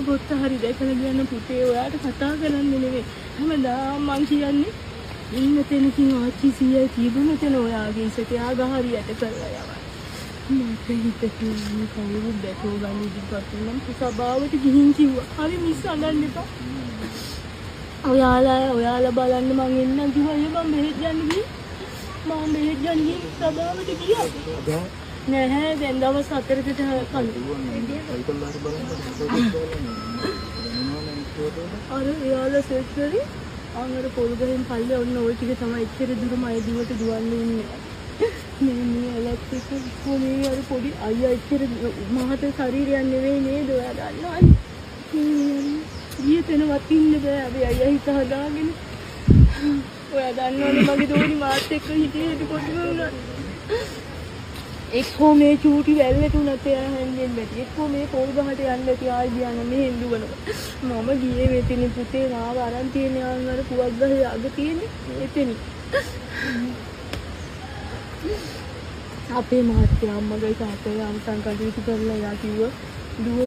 පොත්ත හරි දැකලා ගියන පුතේ ඔයාට කතා කරන්නේ නෙවෙයි. හැමදාම මං කියන්නේ ඉන්න තැනකින් ආච්චි සීයා තිබුණ තැන ඔයාගේ ඉසතියා ගහරියට කරලා යවන්න. මට හිතෙන්නේ කවුරුත් දැකෝ ගන්න ඉදිරියට නම් සභාවට ගිහින් කිව්වා. හරි මිස් අඬන්න එපා. ඔයාලා බලන්න මං එන්නම් කිව්වා. මම බෙහෙත් ගන්න ගිහින් සභාවට ගියා. නැහැ දැන් දවස් 4කට අර එයාලා සෙට් කරේ අර පොල් ගහෙන් පල්ලේ ඔන්න ওই ටික තමයි එච්චර දුරම අය දිවට දුවන්නේ ඉන්නේ මේ ඉලෙක්ට්‍රික් කොනේ අර පොඩි අයියා එච්චර මහත ශරීරයක් නෙවෙයි නේද ඔයා දන්නවනේ ගිය තැනවත් ඉන්න බෑ අපි අයියා හිත හදාගෙන ඔයා දන්නවනේ මගේ දෝනි මාත් එක්ක හිටියේ කොටම වුණා එක්කෝ මේ චූටි වැල්ලට උනත් එයා හැංගෙන්න බැටි. එක්කෝ මේ පොල් ගහට යන්න ඇති ආයි ගියාන මේ හෙන්දුවනවා. මම ගියේ මෙතන පුතේ මාව අරන් තියෙන යාන්වර පුවක් ගහේ අග තියෙන්නේ එතන. අපේ මහත්තයා අම්මගේ තාත්තගේ අම්සන් කටයුතු කරලා යා කිව්වා දුව